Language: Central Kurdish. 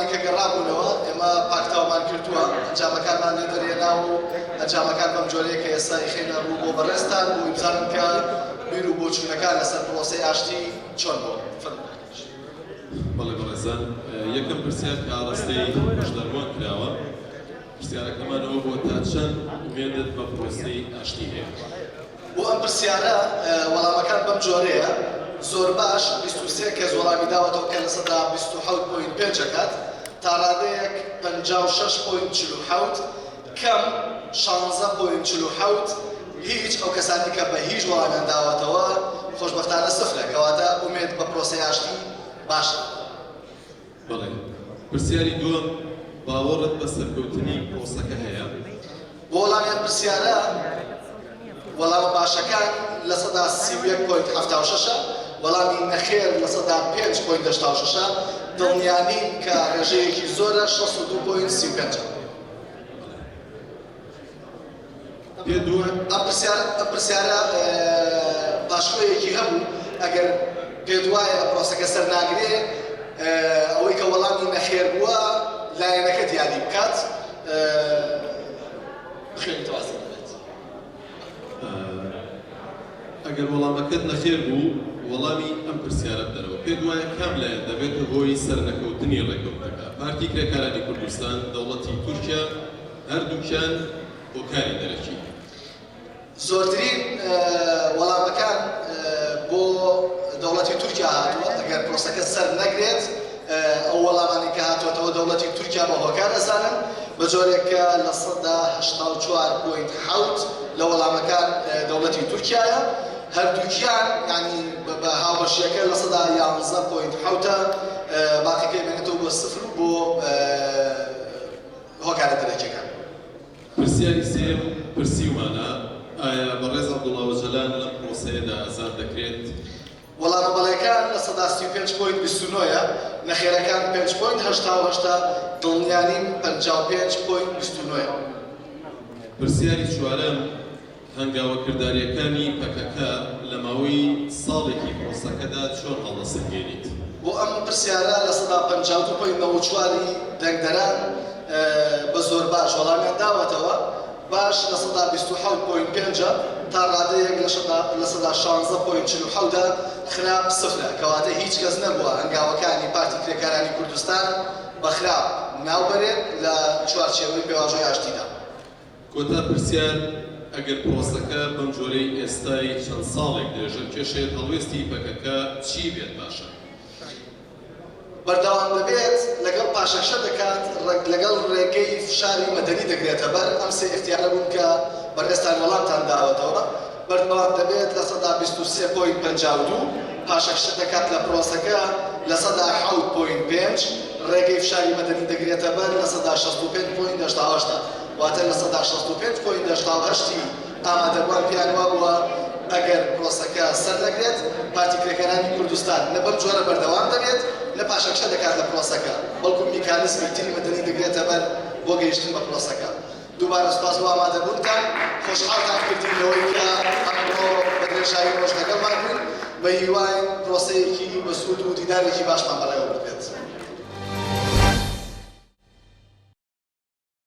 ئەوانەی کە گەڕابوونەوە ئێمە پاکتاومان کردووە ئەنجامەکانمان لێدەرێنا و ئەنجامەکان بەم جۆرەیە کە ئێستا ئیخێنە ڕوو بۆ بەڕێستان بۆ بزانن کە بیر و بۆچوونەکان لەسەر پرۆسەی ئاشتی چۆن بۆ بەڵێ بەڕێزان یەکەم پرسیار کە ئاڕاستەی بەشداربووان کراوە پرسیارەکەمانەوە بۆ تا چەند وێندت بە پرۆسەی ئاشتی هەیە بۆ ئەم پرسیارە وەڵامەکان بەم جۆرەیە زۆر باش 23 کەس وەڵامی داوەتەوە کە لە سەدا 27.5 ئەکات تا ڕادەیەک 56.47 کەم 16.47 هیچ ئەو کەسانی کە بە هیچ وەڵامیان داوەتەوە خۆشبەختانە سفرە کەواتە ئومێد بە پرۆسەی ئاشتی باشە. بەڵێ پرسیاری دووەم باوەڕت بە سەرکەوتنی پرۆسەکە هەیە بۆ وەڵامی ئەم پرسیارە وەڵامە باشەکان لە سەدا 31.76 وەڵامی نەخێر لە سەدا 5.86 دڵنیانین کە ڕێژەیەکی زۆرە 62.35. ئەم پرسیارە باشکۆیەکی هەبوو ئەگەر پێت وایە پرۆسەکە سەرناگرێ ئەوەی کە وەڵامی نەخێر بووە لایەنەکە دیاری بکات بخوێنی تەواسی بێت. ئەگەر وەڵامەکەت نەخێر بوو وەڵامی ئەم پرسیارە بدەرەوە پێت وایە کام لایەن دەبێتە هۆی سەرنەکەوتنی ڕێکەوتەکە پارتی کرێکارانی کوردستان دەوڵەتی تورکیا هەردووکیان هۆکاری دەرەکی زۆرترین وەڵامەکان بۆ دەوڵەتی تورکیا هاتووە ئەگەر پرۆسەکە سەر نەگرێت ئەو وەڵامانی کە هاتووەتەوە دەوڵەتی تورکیا بە هۆکار ئەزانن بە جۆرێکە لە سەدا 84.7 لە وەڵامەکان دەوڵەتی تورکیایە هەردووکیان ینی بە هاوبەشیەکە لە سەدا 11.7 باقیەکەی بێنێتەوە بۆ سفر بۆ هۆکارە دەرەکیەکان. پرسیاری سێم پرسیومانە ئایا بەڕێز عەبدوڵڵا وەجەلان لەم پرۆسەیەدا ئازاد دەکرێت؟ وەڵامە بەڵێکان لە سەدا 35.29 نەخێرەکان 5.88 دڵنیانین 55.29. پرسیاری چوارەم هەنگاوەکرداریەکانی پەکەکە لە ماوەی ساڵێکی پرۆسەکەدا چۆن هەڵدەسەنگێنیت؟ بۆ ئەم پرسیارە لە سەدا 52.94 دەنگدەران بە زۆر باش وەڵامیان داوەتەوە باش لە سەدا 27.5 تا ڕادەیەک لە سەدا 16.47 خراپ سفرە کەواتە هیچ کەس نەبووە هەنگاوەکانی پارتی کرێکارانی کوردستان بە خراپ ناوبەرێت لە چوارچێوەی پێواژۆی ئاشتیدا. کۆتا پرسیار ئەگەر پرۆسەکە بەم جۆرەی ئێستای چەند ساڵێک درێژە کێشێت هەڵوێستی پەکەکە چی بێت باشە؟ بەردەوام دەبێت لەگەڵ پاشەکشە دەکات لەگەڵ ڕێگەی فشاری مەدەنی دەگرێتە بەر ئەم سێ اختیارە بوون کە بەڕێستان وەڵامتان داوەتەوە بەردەوام دەبێت لە سەدا 23.52 پاشەکشە دەکات لە پرۆسەکە لە سەدا 7.5 ڕێگەی فشاری مەدەنی دەگرێتە بەر لە سەدا 65.88 واتە لە سەدا 65.88 ئامادەبووان پیان وا بووە ئەگەر پرۆسەکە سەر دەگرێت پارتی کرێکارانی کوردستان لە بەم جۆرە بەردەوام دەبێت لە پاشەکشە دەکات لە پرۆسەکە بەڵکو میکانیزمی تری مەدەنی دەگرێتە بەر بۆ گەیشتن بە پرۆسەکە. دووبارە سوپاس بۆ ئامادەبوونتان خۆشحاڵتان کردینەوەی کە ئەمڕۆ بە درێژایی ڕۆژ لەگەڵمان بوون بە هیوای پرۆسەیەکی بەسوود و دیدارێکی باشمان بەڕێوە بێت.